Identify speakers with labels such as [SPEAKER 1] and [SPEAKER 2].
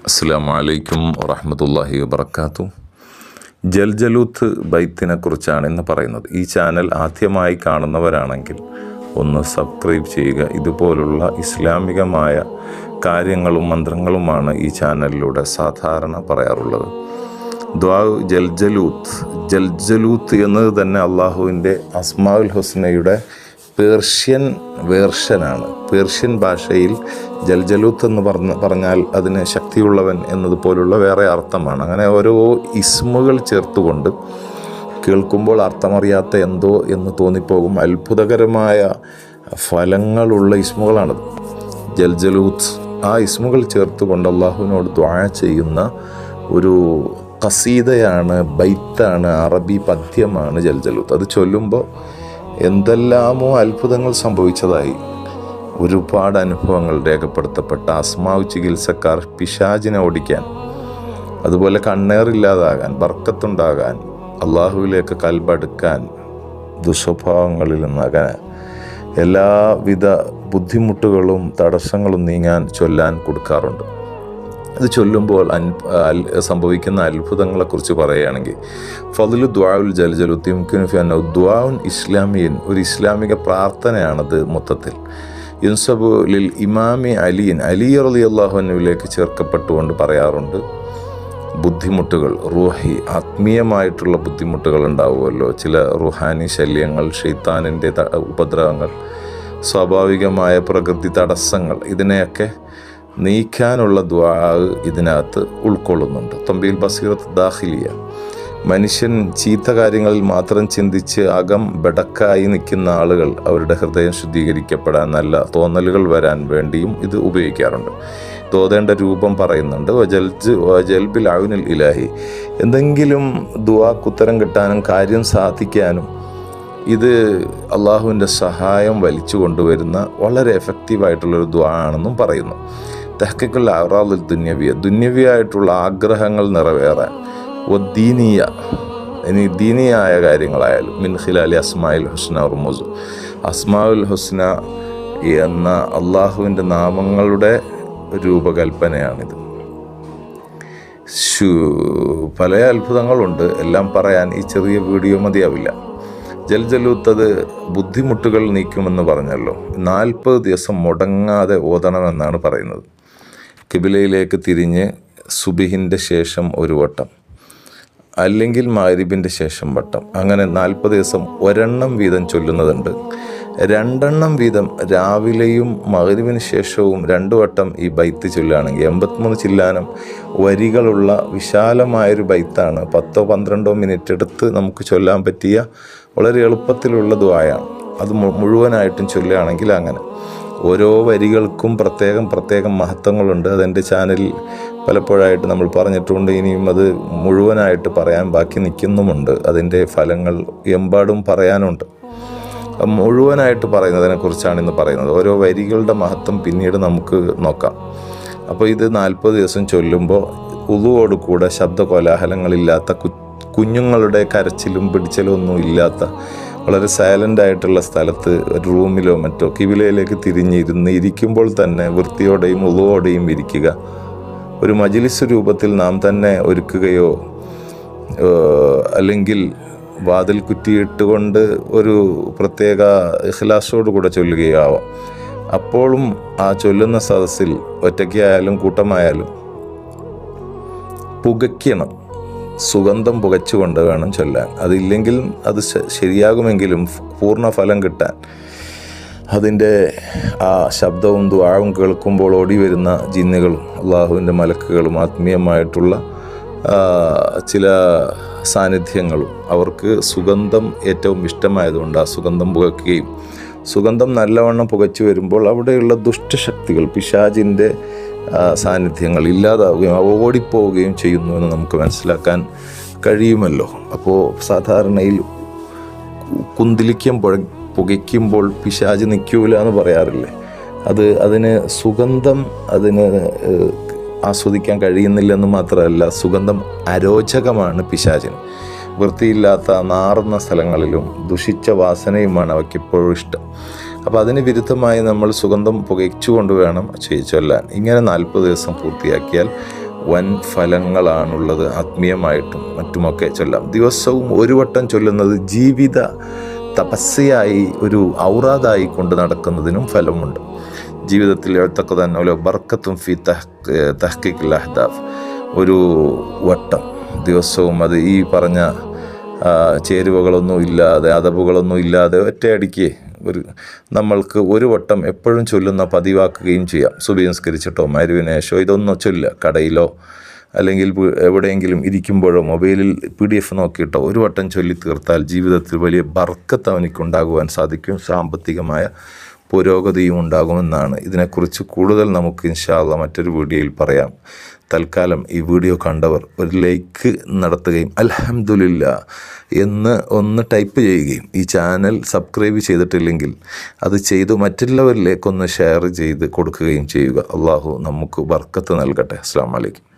[SPEAKER 1] അസ്സലാമു അലൈക്കും വറഹ്മത്തുള്ളാഹി വബറകാതുഹു. ജൽജലൂത്ത് ബൈത്തിനെ കുറിച്ചാണ് ഇന്ന് പറയുന്നത്. ഈ ചാനൽ ആദ്യമായി കാണുന്നവരാണെങ്കിൽ ഒന്ന് സബ്സ്ക്രൈബ് ചെയ്യുക. ഇതുപോലുള്ള ഇസ്ലാമികമായ കാര്യങ്ങളും മന്ത്രങ്ങളുമാണ് ഈ ചാനലിലൂടെ സാധാരണ പറയാറുള്ളത്. ദുആ ജൽജലൂത്ത് എന്നത് തന്നെ അള്ളാഹുവിൻ്റെ അസ്മാഉൽ ഹുസ്നയുടെ പേർഷ്യൻ വേർഷനാണ്. പേർഷ്യൻ ഭാഷയിൽ ജൽജലൂത്ത് എന്ന് പറഞ്ഞാൽ അതിന് ശക്തിയുള്ളവൻ എന്നതുപോലുള്ള വേറെ അർത്ഥമാണ്. അങ്ങനെ ഓരോ ഇസ്മുകൾ ചേർത്തുകൊണ്ട് കേൾക്കുമ്പോൾ അർത്ഥമറിയാത്ത എന്തോ എന്ന് തോന്നിപ്പോകും. അത്ഭുതകരമായ ഫലങ്ങളുള്ള ഇസ്മുകളാണത് ജൽജലൂത്ത്. ആ ഇസ്മുകൾ ചേർത്തുകൊണ്ട് അള്ളാഹുവിനോട് ദുആ ചെയ്യുന്ന ഒരു ഖസീദയാണ്, ബൈത്താണ്, അറബി പദ്യമാണ് ജൽജലൂത്ത്. അത് ചൊല്ലുമ്പോൾ എന്തെല്ലാമോ അത്ഭുതങ്ങൾ സംഭവിച്ചതായി ഒരുപാട് അനുഭവങ്ങൾ രേഖപ്പെടുത്തപ്പെട്ട അസ്മാവ് ചികിത്സക്കാർ പിശാചിനെ ഓടിക്കാൻ, അതുപോലെ കണ്ണേറില്ലാതാകാൻ, ബർക്കത്തുണ്ടാകാൻ, അള്ളാഹുവിലേക്ക് കൽബടുക്കാൻ, ദുസ്വഭാവങ്ങളിൽ നിന്നകനെ, എല്ലാവിധ ബുദ്ധിമുട്ടുകളും തടസ്സങ്ങളും നീങ്ങാൻ ചൊല്ലാൻ കൊടുക്കാറുണ്ട്. ഇത് ചൊല്ലുമ്പോൾ സംഭവിക്കുന്ന അത്ഭുതങ്ങളെക്കുറിച്ച് പറയുകയാണെങ്കിൽ ഫദ്ലു ദുആഉൽ ജൽജലൂത്ത് യുംകിനു ഫി അന്നഹു ദുആഉൻ ഇസ്ലാമിയൻ, ഒരു ഇസ്ലാമിക പ്രാർത്ഥനയാണത്. മൊത്തത്തിൽ യുൻസബു ലിൽ ഇമാമി അലി റളിയല്ലാഹു അൻഹുവിലേക്ക് ചേർക്കപ്പെട്ടുകൊണ്ട് പറയാറുണ്ട്. ബുദ്ധിമുട്ടുകൾ, റൂഹി ആത്മീയമായിട്ടുള്ള ബുദ്ധിമുട്ടുകൾ ഉണ്ടാവുമല്ലോ, ചില റുഹാനി ശല്യങ്ങൾ, ഷെയ്ത്താനിൻ്റെ ഉപദ്രവങ്ങൾ, സ്വാഭാവികമായ പ്രകൃതി തടസ്സങ്ങൾ, ഇതിനെയൊക്കെ നീക്കാനുള്ള ദുആ ഇതിനകത്ത് ഉൾക്കൊള്ളുന്നുണ്ട്. തംബീൽ ബസീറത്ത് ദാഖിലിയ, മനുഷ്യൻ ചീത്ത കാര്യങ്ങളിൽ മാത്രം ചിന്തിച്ച് അകം ബെടക്കായി നിൽക്കുന്ന ആളുകൾ അവരുടെ ഹൃദയം ശുദ്ധീകരിക്കപ്പെടാൻ, നല്ല തോന്നലുകൾ വരാൻ വേണ്ടിയും ഇത് ഉപയോഗിക്കാറുണ്ട്. തോതേണ്ട രൂപം പറയുന്നുണ്ട്. ജൽബിൽ ഔനുൽ ഇലാഹി, എന്തെങ്കിലും ദുആക്കുത്തരം കിട്ടാനും കാര്യം സാധിക്കാനും ഇത് അള്ളാഹുവിൻ്റെ സഹായം വലിച്ചു കൊണ്ടുവരുന്ന വളരെ എഫക്റ്റീവായിട്ടുള്ളൊരു ദുആ ആണെന്നും പറയുന്നു. തഹ്ഖീഖുൽ അഗ്റാദിൽ ദുന്യവിയായിട്ടുള്ള ആഗ്രഹങ്ങൾ നിറവേറാൻ, ദീനിയ, ഇനി ദീനിയായ കാര്യങ്ങളായാലും, മിൻ ഖിലാലി അസ്മാഉൽ ഹുസ്ന റുമൂസ്, അസ്മാഉൽ ഹുസ്ന എന്ന അള്ളാഹുവിൻ്റെ നാമങ്ങളുടെ രൂപകൽപ്പനയാണിത്. പല അത്ഭുതങ്ങളുണ്ട്, എല്ലാം പറയാൻ ഈ ചെറിയ വീഡിയോ മതിയാവില്ല. ജൽജലൂത്ത് അത് ബുദ്ധിമുട്ടുകൾ നീക്കുമെന്ന് പറഞ്ഞല്ലോ. 40 ദിവസം മുടങ്ങാതെ ഓതണമെന്നാണ് പറയുന്നത്. കിബിലയിലേക്ക് തിരിഞ്ഞ് സുബഹിൻ്റെ ശേഷം ഒരു വട്ടം, അല്ലെങ്കിൽ മഗ്‌രിബിൻ്റെ ശേഷം വട്ടം, അങ്ങനെ 40 ദിവസം ഒരെണ്ണം വീതം ചൊല്ലുന്നതുണ്ട്. 2 എണ്ണം വീതം രാവിലെയും മഗ്‌രിബിന് ശേഷവും 2 വട്ടം ഈ ബൈത്ത് ചൊല്ലുകയാണെങ്കിൽ 83 ചില്ലാനം വരികളുള്ള വിശാലമായൊരു ബൈത്താണ്. 10-12 മിനിറ്റ് എടുത്ത് നമുക്ക് ചൊല്ലാൻ പറ്റിയ വളരെ എളുപ്പത്തിലുള്ള ദുആയാണ്. അത് മുഴുവനായിട്ടും ചൊല്ലുകയാണെങ്കിൽ അങ്ങനെ ഓരോ വരികൾക്കും പ്രത്യേകം മഹത്വങ്ങളുണ്ട്. അതെൻ്റെ ചാനലിൽ പലപ്പോഴായിട്ട് നമ്മൾ പറഞ്ഞിട്ടുണ്ട്. ഇനിയും അത് മുഴുവനായിട്ട് പറയാൻ ബാക്കി നിൽക്കുന്നുമുണ്ട്. അതിൻ്റെ ഫലങ്ങൾ എമ്പാടും പറയാനുണ്ട്. മുഴുവനായിട്ട് പറയുന്നതിനെക്കുറിച്ചാണ് ഇന്ന് പറയുന്നത്. ഓരോ വരികളുടെ മഹത്വം പിന്നീട് നമുക്ക് നോക്കാം. അപ്പോൾ ഇത് 40 ദിവസം ചൊല്ലുമ്പോൾ ഉളുവോട് കൂടെ ശബ്ദ കോലാഹലങ്ങളില്ലാത്ത, കുഞ്ഞുങ്ങളുടെ കരച്ചിലും പിടിച്ചലും ഒന്നും ഇല്ലാത്ത, വളരെ സൈലൻ്റ് ആയിട്ടുള്ള സ്ഥലത്ത്, ഒരു റൂമിലോ മറ്റോ കിബിലയിലേക്ക് ഇരിക്കുമ്പോൾ തന്നെ വൃത്തിയോടെയും ഉളുവോടെയും ഇരിക്കുക. ഒരു മജ്‌ലിസ് രൂപത്തിൽ നാം തന്നെ ഒരുക്കുകയോ അല്ലെങ്കിൽ വാതിൽ കുറ്റിയിട്ടുകൊണ്ട് ഒരു പ്രത്യേക ഇഖ്ലാസോട് കൂടെ ചൊല്ലുകയോ ആവാം. അപ്പോഴും ആ ചൊല്ലുന്ന സദസ്സിൽ ഒറ്റയ്ക്കായാലും കൂട്ടമായാലും പുകയ്ക്കണം, സുഗന്ധം പുകച്ചുകൊണ്ട് വേണം ചൊല്ലാൻ. അതില്ലെങ്കിൽ അത് ശരിയാകുമെങ്കിലും പൂർണ്ണ ഫലം കിട്ടാൻ അതിൻ്റെ ആ ശബ്ദവും ദുആവും കേൾക്കുമ്പോൾ ഓടി വരുന്ന ജിന്നുകളും അള്ളാഹുവിൻ്റെ മലക്കുകളും ആത്മീയമായിട്ടുള്ള ചില സാന്നിധ്യങ്ങളും അവർക്ക് സുഗന്ധം ഏറ്റവും ഇഷ്ടമായതുകൊണ്ട് ആ സുഗന്ധം പുകയ്ക്കുകയും, സുഗന്ധം നല്ലവണ്ണം പുകച്ചു വരുമ്പോൾ അവിടെയുള്ള ദുഷ്ടശക്തികൾ, പിശാചിൻ്റെ സാന്നിധ്യങ്ങൾ ഇല്ലാതാവുകയും ഓടിപ്പോവുകയും ചെയ്യുന്നു എന്ന് നമുക്ക് മനസ്സിലാക്കാൻ കഴിയുമല്ലോ. അപ്പോൾ സാധാരണയിൽ കുന്തിലിക്കം പുകയ്ക്കുമ്പോൾ പിശാച് നിൽക്കൂല എന്ന് പറയാറില്ലേ. അതിന് സുഗന്ധം ആസ്വദിക്കാൻ കഴിയുന്നില്ലെന്ന് മാത്രമല്ല, സുഗന്ധം അരോചകമാണ് പിശാചിന്. വൃത്തിയില്ലാത്ത നാറുന്ന സ്ഥലങ്ങളിലും ദുഷിച്ച വാസനയുമാണ് അവയ്ക്കെപ്പോഴും ഇഷ്ടം. അപ്പോൾ അതിന് വിരുദ്ധമായി നമ്മൾ സുഗന്ധം പുകച്ചുകൊണ്ട് വേണം ചൊല്ലാൻ. ഇങ്ങനെ 40 ദിവസം പൂർത്തിയാക്കിയാൽ വൻ ഫലങ്ങളാണുള്ളത്. ആത്മീയമായിട്ടും മറ്റുമൊക്കെ ചൊല്ലാം. ദിവസവും ഒരു വട്ടം ചൊല്ലുന്നത് ജീവിത തപസ്യയായി ഒരു ഔറാദായി കൊണ്ട് നടക്കുന്നതിനും ഫലമുണ്ട്. ജീവിതത്തിൽ എഴുത്തക്കതന്നെ ബർക്കത്തും ഫി തഹ്ഖീഖിൽ അഹ്ദാഫ്. ഒരു വട്ടം ദിവസവും, അത് ഈ പറഞ്ഞ ചേരുവകളൊന്നും ഇല്ലാതെ, അതവുകളൊന്നും ഇല്ലാതെ ഒറ്റയടിക്ക് നമ്മൾക്ക് ഒരു വട്ടം എപ്പോഴും ചൊല്ലുന്ന പതിവാക്കുകയും ചെയ്യാം. സുബഹി നിസ്കരിച്ചിട്ടോ മഗ്‌രിബിന് ശേഷമോ ഇതൊന്നും ചൊല്ലുക. കടയിലോ അല്ലെങ്കിൽ എവിടെയെങ്കിലും ഇരിക്കുമ്പോഴോ മൊബൈലിൽ PDF നോക്കിയിട്ടോ ഒരു വട്ടം ചൊല്ലി തീർത്താൽ ജീവിതത്തിൽ വലിയ ബർക്കത്ത് അവനിക്കുണ്ടാകുവാൻ സാധിക്കും. സാമ്പത്തികമായ പുരോഗതിയും ഉണ്ടാകുമെന്നാണ്. ഇതിനെക്കുറിച്ച് കൂടുതൽ നമുക്ക് ഇൻഷാ അല്ലാഹ് മറ്റൊരു വീഡിയോയിൽ പറയാം. തൽക്കാലം ഈ വീഡിയോ കണ്ടവർ ഒരു ലൈക്ക് നടത്തുകയും അൽഹംദുലില്ലാ എന്ന് ഒന്ന് ടൈപ്പ് ചെയ്യുകയും ഈ ചാനൽ സബ്സ്ക്രൈബ് ചെയ്തിട്ടില്ലെങ്കിൽ അത് ചെയ്തു മറ്റുള്ളവരിലേക്കൊന്ന് ഷെയർ ചെയ്ത് കൊടുക്കുകയും ചെയ്യുക. അള്ളാഹു നമുക്ക് ബർക്കത്ത് നൽകട്ടെ. അസ്സലാമു അലൈക്കും.